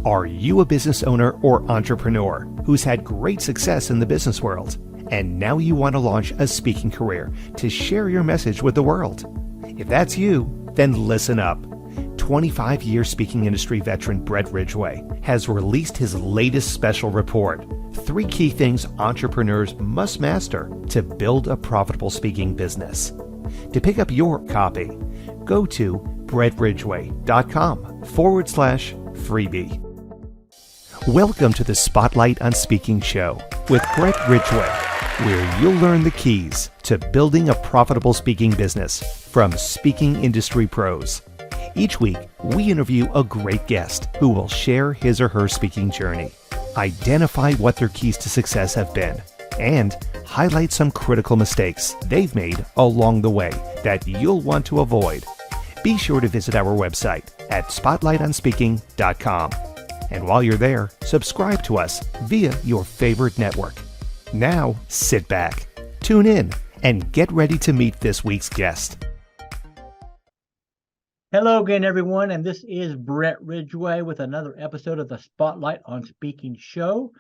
Are you a business owner or entrepreneur who's had great success in the business world, and now you want to launch a speaking career to share your message with the world? If that's you, then listen up. 25-year speaking industry veteran Brett Ridgway has released his latest special report, 3 key things entrepreneurs must master to build a profitable speaking business. To pick up your copy, go to brettridgway.com/freebie. Welcome to the Spotlight on Speaking show with Brett Ridgway, where you'll learn the keys to building a profitable speaking business from speaking industry pros. Each week, we interview a great guest who will share his or her speaking journey, identify what their keys to success have been, and highlight some critical mistakes they've made along the way that you'll want to avoid. Be sure to visit our website at spotlightonspeaking.com. And while you're there, subscribe to us via your favorite network. Now, sit back, tune in, and get ready to meet this week's guest. Hello again, everyone, and this is Brett Ridgway with another episode of the Spotlight on Speaking show.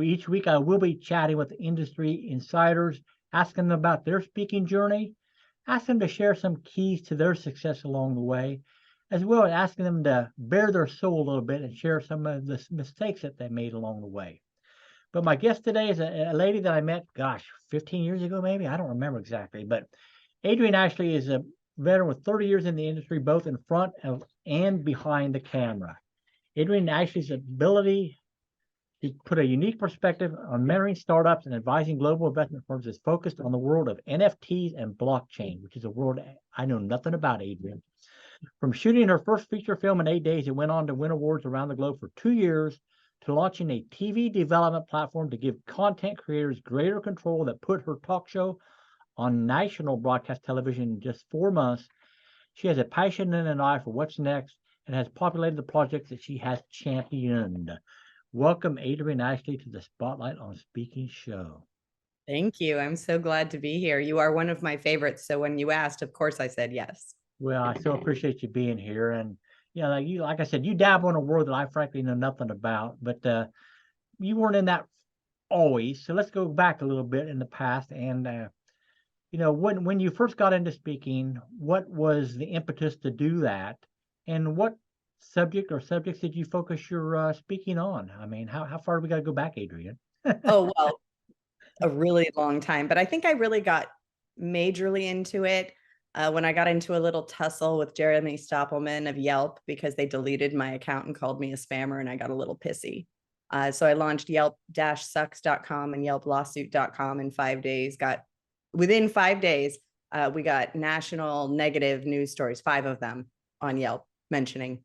Each week I will be chatting with industry insiders, asking them about their speaking journey, asking them to share some keys to their success along the way, as well as asking them to bare their soul a little bit and share some of the mistakes that they made along the way. But my guest today is a lady that I met, 15 years ago maybe? I don't remember exactly. But Adryenn Ashley is a veteran with 30 years in the industry, both in front of and behind the camera. Adryenn Ashley's ability to put a unique perspective on mentoring startups and advising global investment firms is focused on the world of NFTs and blockchain, which is a world I know nothing about, Adryenn. From shooting her first feature film in 8 days, it went on to win awards around the globe for 2 years, to launching a TV development platform to give content creators greater control that put her talk show on national broadcast television in just 4 months. She has a passion and an eye for what's next and has populated the projects that she has championed. Welcome, Adryenn Ashley, to the Spotlight on Speaking show. Thank you. I'm so glad to be here. You are one of my favorites. So when you asked, of course, I said yes. Well, I so appreciate you being here. And, like I said, you dabble in a world that I frankly know nothing about, but you weren't in that always. So let's go back a little bit in the past. And, when you first got into speaking, what was the impetus to do that? And what subject or subjects did you focus your speaking on? I mean, how far do we got to go back, Adryenn? Oh, well, a really long time. But I think I really got majorly into it when I got into a little tussle with Jeremy Stoppelman of Yelp because they deleted my account and called me a spammer, and I got a little pissy. So I launched Yelp-sucks.com and YelpLawsuit.com in 5 days. Within 5 days, we got national negative news stories, 5 of them on Yelp mentioning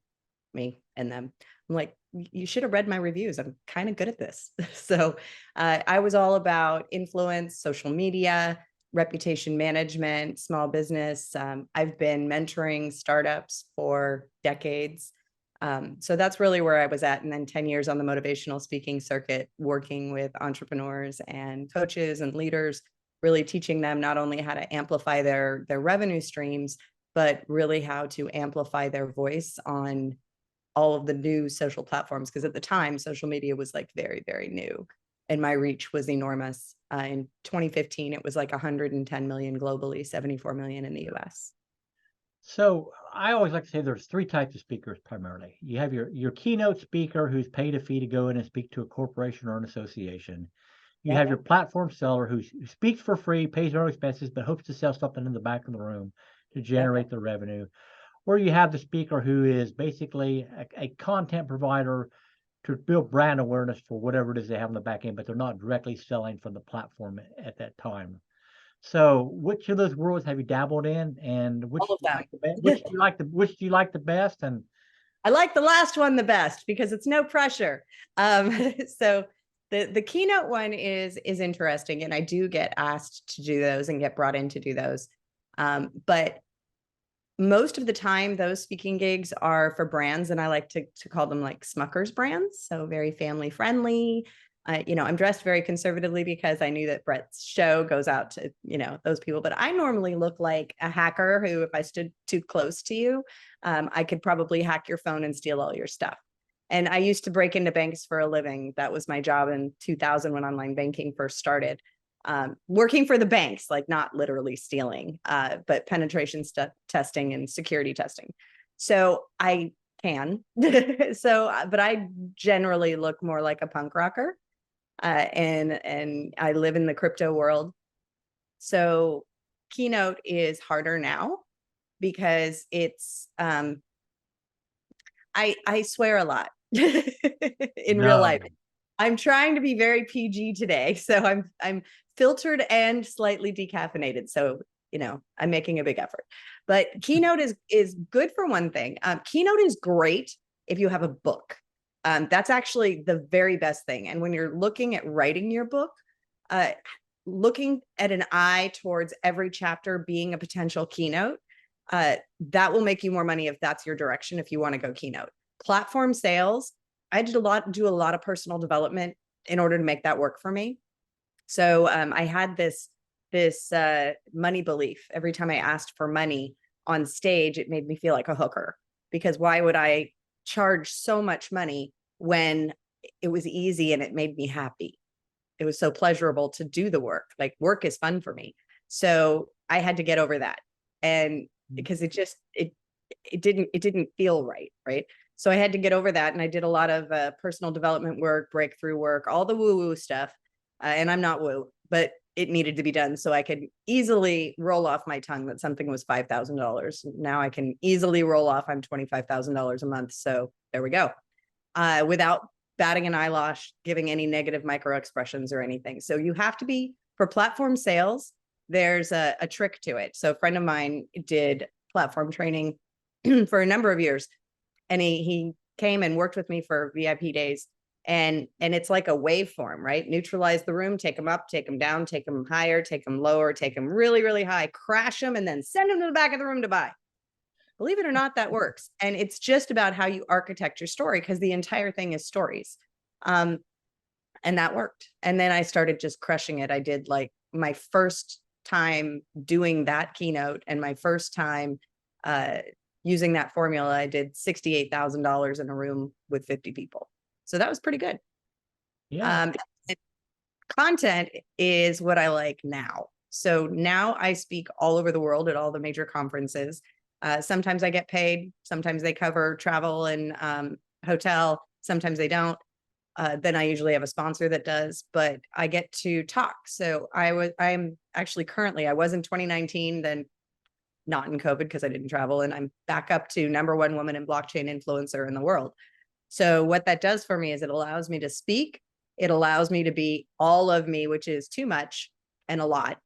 me and them. I'm like, you should have read my reviews. I'm kind of good at this. So I was all about influence, social media, reputation management, small business. I've been mentoring startups for decades. So that's really where I was at. And then 10 years on the motivational speaking circuit, working with entrepreneurs and coaches and leaders, really teaching them not only how to amplify their revenue streams, but really how to amplify their voice on all of the new social platforms. Because at the time, social media was like very, very new. And my reach was enormous. In 2015, it was like 110 million globally, 74 million in the US. So I always like to say there's 3 types of speakers primarily. You have your keynote speaker who's paid a fee to go in and speak to a corporation or an association. You have your platform seller who speaks for free, pays no expenses, but hopes to sell something in the back of the room to generate the revenue. Or you have the speaker who is basically a content provider to build brand awareness for whatever it is they have on the back end, but they're not directly selling from the platform at that time. So which of those worlds have you dabbled in, and which do you like the best? And I like the last one the best because it's no pressure. So the keynote one is interesting, and I do get asked to do those and get brought in to do those. But most of the time, those speaking gigs are for brands, and I like to call them like Smucker's brands. So very family friendly. I'm dressed very conservatively because I knew that Brett's show goes out to, those people. But I normally look like a hacker who, if I stood too close to you, I could probably hack your phone and steal all your stuff. And I used to break into banks for a living. That was my job in 2000 when online banking first started. Working for the banks, like not literally stealing, but penetration testing and security testing. So I can. But I generally look more like a punk rocker. And I live in the crypto world. So Keynote is harder now because it's I swear a lot in real life. I'm trying to be very PG today, so I'm filtered and slightly decaffeinated. So I'm making a big effort. But Keynote is good for one thing. Keynote is great if you have a book. That's actually the very best thing. And when you're looking at writing your book, looking at an eye towards every chapter being a potential keynote, that will make you more money if that's your direction, if you want to go keynote. Platform sales, I do a lot of personal development in order to make that work for me. So I had this money belief. Every time I asked for money on stage, it made me feel like a hooker, because why would I charge so much money when it was easy and it made me happy? It was so pleasurable to do the work. Like, work is fun for me. So I had to get over that. And because it didn't feel right. Right. So I had to get over that. And I did a lot of personal development work, breakthrough work, all the woo-woo stuff. And I'm not woo, but it needed to be done. So I could easily roll off my tongue that something was $5,000. Now I can easily roll off I'm $25,000 a month. So there we go. Without batting an eyelash, giving any negative micro expressions or anything. So you have to be, for platform sales, there's a trick to it. So a friend of mine did platform training for a number of years, and he came and worked with me for VIP days. And it's like a waveform, right? Neutralize the room, take them up, take them down, take them higher, take them lower, take them really, really high, crash them, and then send them to the back of the room to buy. Believe it or not, that works. And it's just about how you architect your story, because the entire thing is stories. And that worked. And then I started just crushing it. I did, like, my first time doing that keynote and my first time using that formula, I did $68,000 in a room with 50 people. So that was pretty good. Yeah. Content is what I like now. So now I speak all over the world at all the major conferences. Sometimes I get paid. Sometimes they cover travel and hotel. Sometimes they don't. Then I usually have a sponsor that does, but I get to talk. So I'm actually currently, I was in 2019, then not in COVID because I didn't travel. And I'm back up to #1 woman in blockchain influencer in the world. So what that does for me is it allows me to speak. It allows me to be all of me, which is too much and a lot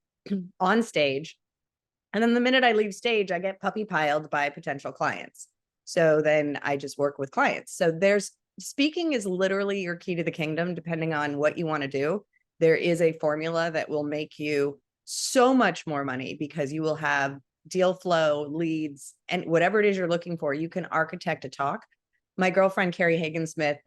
on stage. And then the minute I leave stage, I get puppy piled by potential clients. So then I just work with clients. So speaking is literally your key to the kingdom, depending on what you want to do. There is a formula that will make you so much more money, because you will have deal flow, leads, and whatever it is you're looking for, you can architect a talk. My girlfriend, Carrie Hagen-Smith,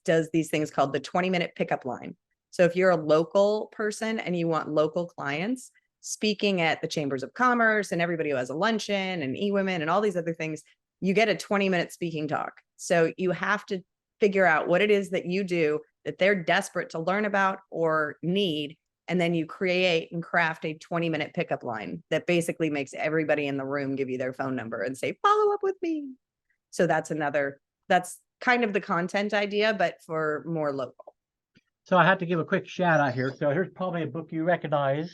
does these things called the 20-minute pickup line. So if you're a local person and you want local clients, speaking at the chambers of commerce and everybody who has a luncheon and e-women and all these other things, you get a 20-minute speaking talk. So you have to figure out what it is that you do that they're desperate to learn about or need. And then you create and craft a 20-minute pickup line that basically makes everybody in the room give you their phone number and say, follow up with me. So that's kind of the content idea, but for more local. So I have to give a quick shout out here. So here's probably a book you recognize.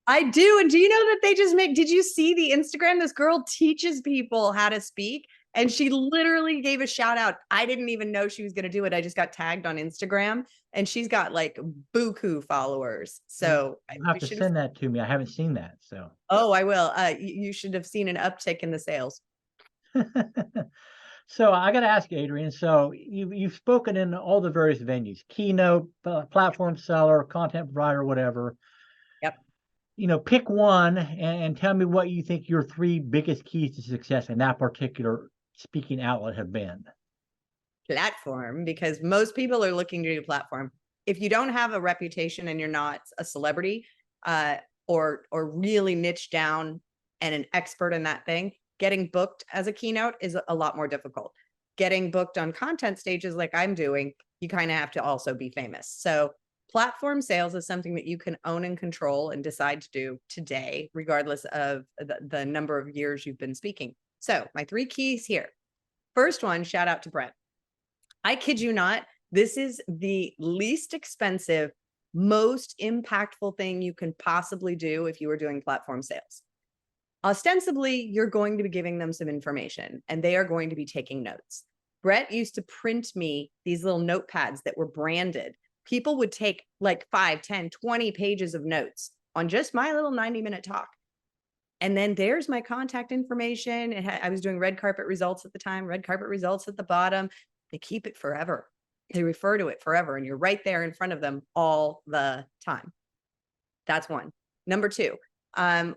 I do. And do you know that did you see the Instagram? This girl teaches people how to speak, and she literally gave a shout out. I didn't even know she was going to do it. I just got tagged on Instagram, and she's got like buku followers. So you have to send that to me. I haven't seen that. So. Oh, I will. You should have seen an uptick in the sales. So I got to ask you, Adryenn. So you've spoken in all the various venues: keynote, platform seller, content provider, whatever. Yep. Pick one and tell me what you think your 3 biggest keys to success in that particular speaking outlet have been. Platform, because most people are looking to do platform. If you don't have a reputation and you're not a celebrity, or really niche down and an expert in that thing, getting booked as a keynote is a lot more difficult. getting booked on content stages like I'm doing, you kind of have to also be famous. So platform sales is something that you can own and control and decide to do today, regardless of the number of years you've been speaking. So my 3 keys here. First one, shout out to Brett. I kid you not, this is the least expensive, most impactful thing you can possibly do if you were doing platform sales. Ostensibly, you're going to be giving them some information and they are going to be taking notes. Brett used to print me these little notepads that were branded. People would take like 5, 10, 20 pages of notes on just my little 90-minute talk. And then there's my contact information. I was doing red carpet results at the time, red carpet results at the bottom. They keep it forever. They refer to it forever. And you're right there in front of them all the time. That's one. Number 2,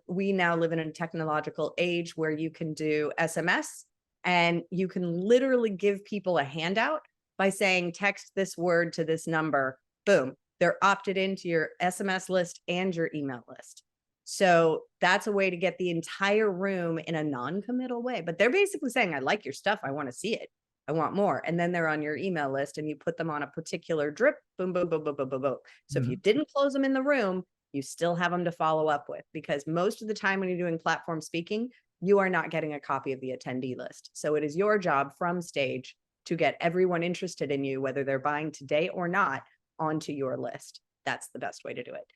we now live in a technological age where you can do SMS and you can literally give people a handout by saying, text this word to this number. Boom. They're opted into your SMS list and your email list. So that's a way to get the entire room in a non-committal way. But they're basically saying, I like your stuff. I want to see it. I want more. And then they're on your email list and you put them on a particular drip. Boom, boom, boom, boom, boom, boom, boom. So if you didn't close them in the room, you still have them to follow up with, because most of the time when you're doing platform speaking, you are not getting a copy of the attendee list. So it is your job from stage to get everyone interested in you, whether they're buying today or not, onto your list. That's the best way to do it.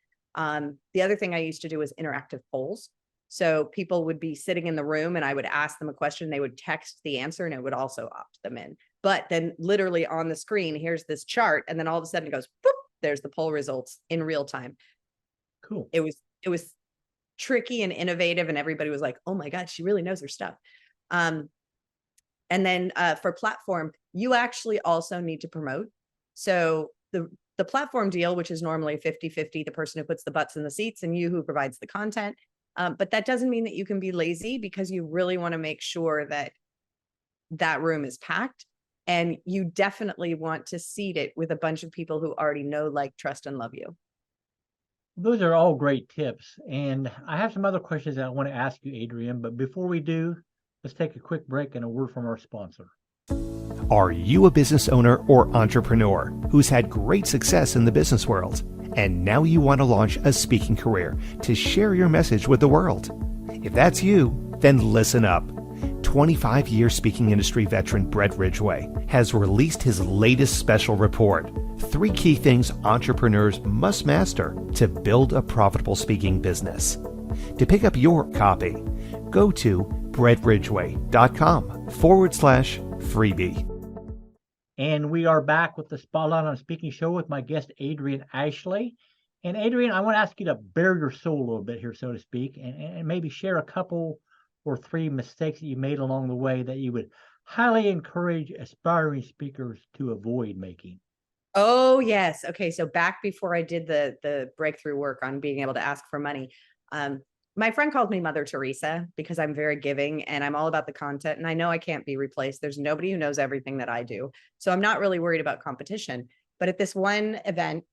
The other thing I used to do was interactive polls. So people would be sitting in the room and I would ask them a question. They would text the answer and it would also opt them in. But then literally on the screen, here's this chart. And then all of a sudden it goes, boop, there's the poll results in real time. Cool. It was tricky and innovative. And everybody was like, oh my God, she really knows her stuff. And then for platform, you actually also need to promote. So the platform deal, which is normally 50-50, the person who puts the butts in the seats and you who provides the content. But that doesn't mean that you can be lazy, because you really want to make sure that that room is packed. And you definitely want to seat it with a bunch of people who already know, like, trust, and love you. Those are all great tips. And I have some other questions that I want to ask you, Adryenn. But before we do, let's take a quick break and a word from our sponsor. Are you a business owner or entrepreneur who's had great success in the business world, and now you want to launch a speaking career to share your message with the world? If that's you, then listen up. 25-year speaking industry veteran Brett Ridgway has released his latest special report, 3 key things entrepreneurs must master to build a profitable speaking business. To pick up your copy, go to brettridgway.com/freebie. And we are back with the Spotlight on Speaking show with my guest, Adryenn Ashley. And Adryenn, I want to ask you to bare your soul a little bit here, so to speak, and maybe share a couple or 3 mistakes that you made along the way that you would highly encourage aspiring speakers to avoid making. Oh, yes. Okay. So back before I did the breakthrough work on being able to ask for money, my friend called me Mother Teresa because I'm very giving and I'm all about the content. And I know I can't be replaced. There's nobody who knows everything that I do. So I'm not really worried about competition. But at this one event,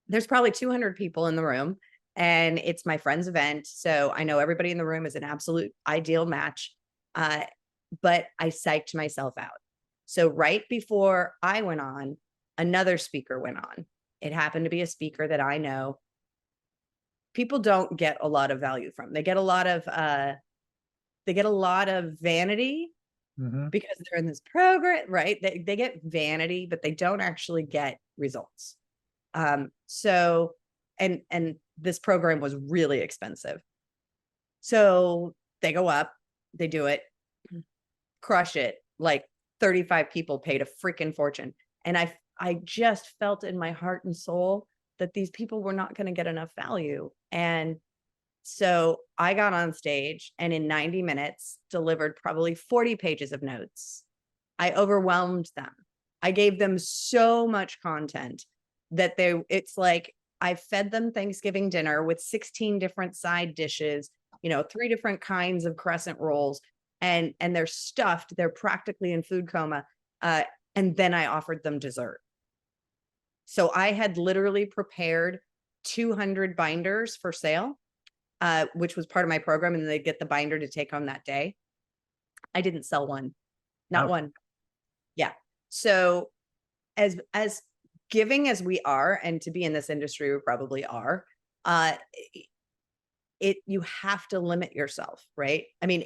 there's probably 200 people in the room and it's my friend's event. So I know everybody in the room is an absolute ideal match. But I psyched myself out. So right before I went on, another speaker went on. It happened to be a speaker that I know people don't get a lot of value from. They get a lot of vanity because they're in this program, right? They get vanity, but they don't actually get results. So this program was really expensive. So they go up, they do it, crush it. Like 35 people paid a freaking fortune. And I just felt in my heart and soul that these people were not going to get enough value. And so I got on stage and in 90 minutes delivered probably 40 pages of notes. I overwhelmed them. I gave them so much content that it's like I fed them Thanksgiving dinner with 16 different side dishes, 3 different kinds of crescent rolls, and they're stuffed. They're practically in food coma. And then I offered them dessert. So I had literally prepared 200 binders for sale, which was part of my program. And they get the binder to take home that day. I didn't sell one, not one. Yeah. So as giving as we are, and to be in this industry, we probably are, you have to limit yourself, right? I mean,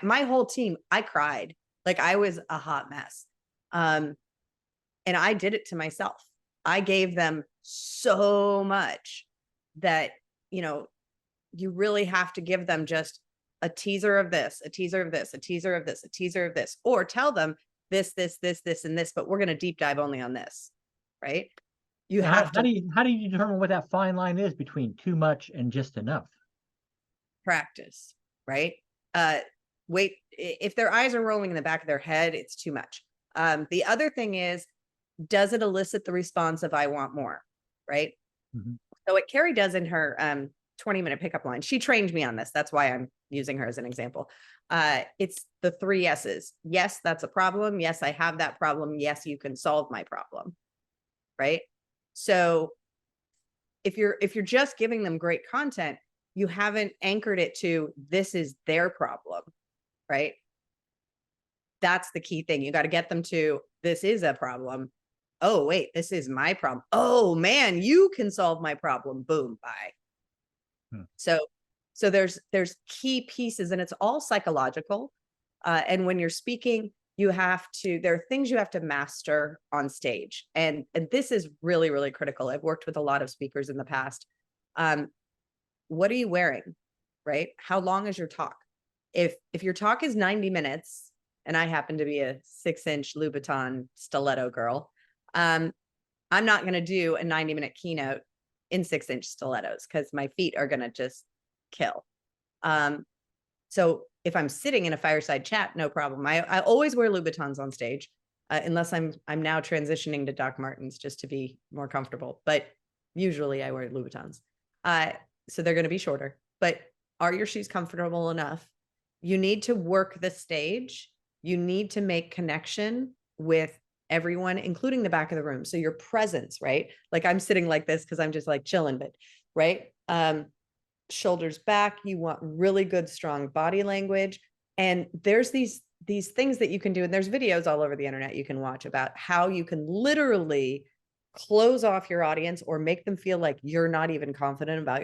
my whole team, I cried. Like, I was a hot mess. And I did it to myself. I gave them so much that, you really have to give them just a teaser of this, a teaser of this, a teaser of this, a teaser of this, or tell them this, and this, but we're going to deep dive only on this, right? You How, have how to do you determine what that fine line is between too much and just enough? practice, right? Wait, if their eyes are rolling in the back of their head, it's too much. The other thing is, does it elicit the response of I want more, right? Mm-hmm. So what Carrie does in her 20-minute pickup line, she trained me on this. That's why I'm using her as an example. It's the 3 S's. Yes, that's a problem. Yes, I have that problem. Yes, you can solve my problem, right? So if you're just giving them great content, you haven't anchored it to this is their problem, right? That's the key thing. You got to get them to this is a problem. Oh, wait, this is my problem. Oh man, you can solve my problem. Boom, bye. So there's key pieces, and it's all psychological. And when you're speaking, there are things you have to master on stage. And this is really, really critical. I've worked with a lot of speakers in the past. What are you wearing, right? How long is your talk? If your talk is 90 minutes, and I happen to be a 6-inch Louboutin stiletto girl, I'm not going to do a 90-minute keynote in 6-inch stilettos because my feet are going to just kill. So if I'm sitting in a fireside chat, no problem. I always wear Louboutins on stage, unless I'm now transitioning to Doc Martens just to be more comfortable. But usually I wear Louboutins. So they're going to be shorter. But are your shoes comfortable enough? You need to work the stage. You need to make connection with everyone, including the back of the room. So your presence, right? Like, I'm sitting like this because I'm just like chilling, but right. Shoulders back. You want really good, strong body language. And there's these things that you can do. And there's videos all over the internet you can watch about how you can literally close off your audience or make them feel like you're not even confident about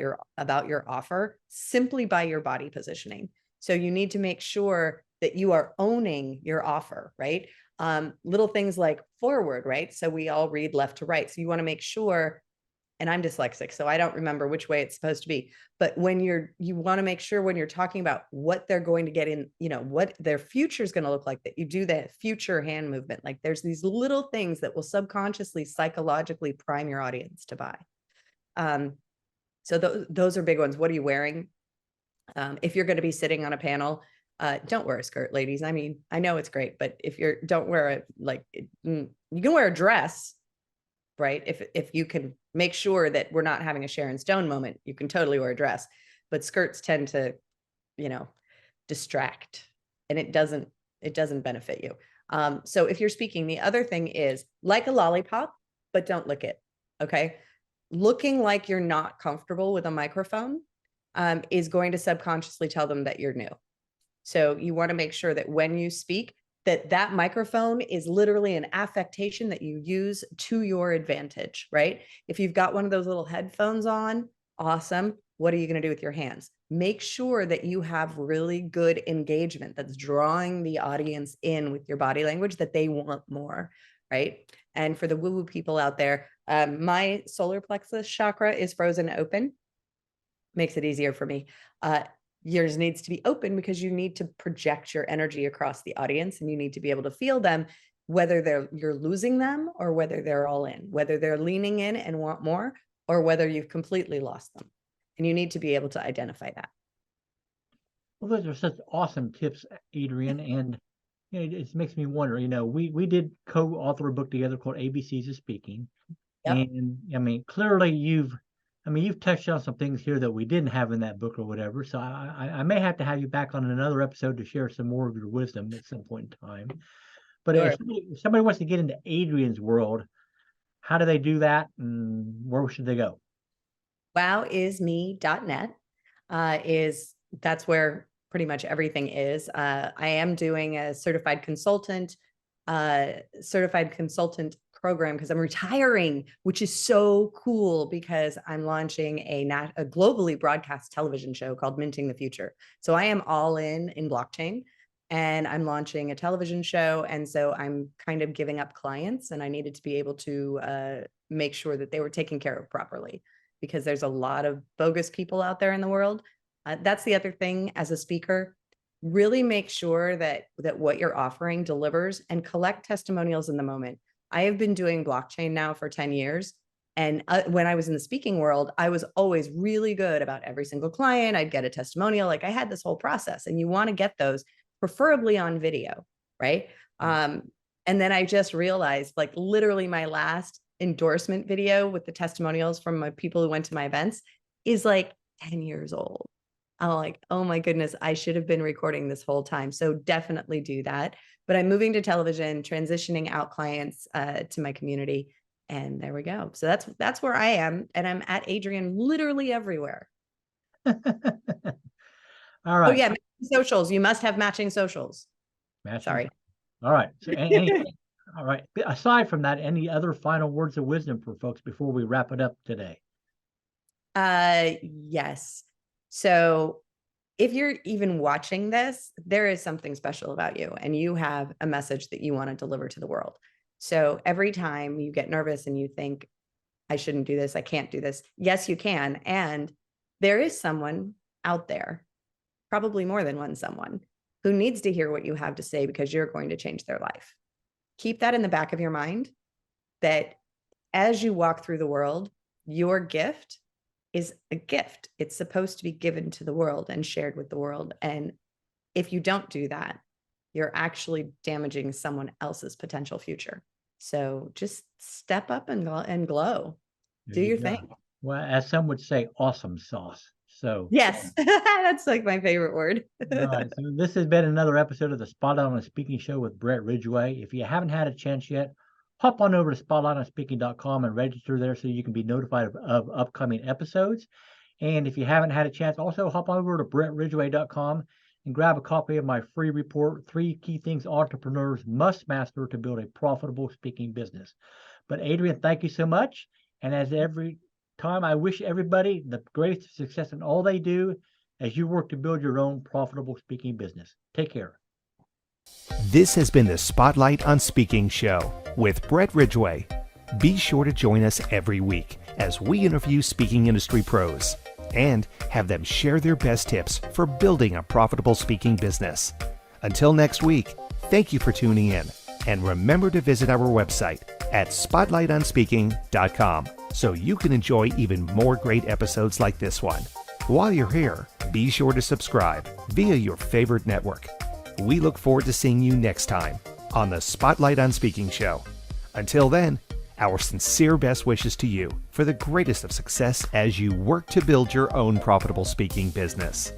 your offer simply by your body positioning. So you need to make sure that you are owning your offer, right? Little things like forward, right? So we all read left to right. So you want to make sure, and I'm dyslexic, so I don't remember which way it's supposed to be. But you want to make sure when you're talking about what they're going to get in, what their future is going to look like, that you do that future hand movement. Like, there's these little things that will subconsciously, psychologically prime your audience to buy. So those are big ones. What are you wearing? If you're going to be sitting on a panel, don't wear a skirt, ladies. I mean, I know it's great, but don't wear you can wear a dress, right? If you can make sure that we're not having a Sharon Stone moment, you can totally wear a dress, but skirts tend to, distract, and it doesn't benefit you. So if you're speaking, the other thing is, like a lollipop, but don't lick it. Okay. Looking like you're not comfortable with a microphone is going to subconsciously tell them that you're new. So you want to make sure that when you speak, that microphone is literally an affectation that you use to your advantage, right? If you've got one of those little headphones on, awesome. What are you going to do with your hands? Make sure that you have really good engagement that's drawing the audience in with your body language, that they want more, right? And for the woo-woo people out there, my solar plexus chakra is frozen open. Makes it easier for me. Yours needs to be open because you need to project your energy across the audience, and you need to be able to feel them, whether you're losing them or whether they're all in, whether they're leaning in and want more, or whether you've completely lost them. And you need to be able to identify that. Well, those are such awesome tips, Adryenn. And it makes me wonder, we did co-author a book together called ABCs of Speaking. Yep. And I mean, clearly you've touched on some things here that we didn't have in that book or whatever. So I may have to have you back on another episode to share some more of your wisdom at some point in time. But Sure. if somebody wants to get into Adryenn's world, how do they do that, and where should they go? Wowisme.net that's where pretty much everything is. I am doing a certified consultant certified consultant program because I'm retiring, which is so cool because I'm launching a globally broadcast television show called Minting the Future. So I am all in blockchain, and I'm launching a television show. And so I'm kind of giving up clients, and I needed to be able to make sure that they were taken care of properly, because there's a lot of bogus people out there in the world. That's the other thing as a speaker. Really make sure that what you're offering delivers, and collect testimonials in the moment. I have been doing blockchain now for 10 years. And when I was in the speaking world, I was always really good about every single client. I'd get a testimonial. Like, I had this whole process, and you want to get those preferably on video, right? And then I just realized, like, literally my last endorsement video with the testimonials from my people who went to my events is like 10 years old. I'm like, oh my goodness, I should have been recording this whole time. So definitely do that. But I'm moving to television, transitioning out clients to my community. And there we go. So that's where I am. And I'm at Adryenn literally everywhere. All right. Oh yeah, socials. You must have matching socials. Sorry. All right. So all right. Aside from that, any other final words of wisdom for folks before we wrap it up today? Yes. So if you're even watching this, there is something special about you, and you have a message that you want to deliver to the world. So every time you get nervous and you think, I shouldn't do this, I can't do this. Yes, you can. And there is someone out there, probably more than one someone, who needs to hear what you have to say, because you're going to change their life. Keep that in the back of your mind, that as you walk through the world, your gift is a gift. It's supposed to be given to the world and shared with the world. And if you don't do that, you're actually damaging someone else's potential future. So just step up and glow. Do your thing. Well, as some would say, awesome sauce. So yes, that's like my favorite word. All right. So this has been another episode of the Spotlight on Speaking Show with Brett Ridgway. If you haven't had a chance yet, hop on over to spotlightonspeaking.com and register there so you can be notified of upcoming episodes. And if you haven't had a chance, also hop on over to brettridgway.com and grab a copy of my free report, 3 Key Things Entrepreneurs Must Master to Build a Profitable Speaking Business. But Adryenn, thank you so much. And as every time, I wish everybody the greatest success in all they do as you work to build your own profitable speaking business. Take care. This has been the Spotlight on Speaking Show with Brett Ridgway. Be sure to join us every week as we interview speaking industry pros and have them share their best tips for building a profitable speaking business. Until next week, thank you for tuning in, and remember to visit our website at spotlightonspeaking.com so you can enjoy even more great episodes like this one. While you're here, be sure to subscribe via your favorite network. We look forward to seeing you next time on the Spotlight on Speaking Show. Until then, our sincere best wishes to you for the greatest of success as you work to build your own profitable speaking business.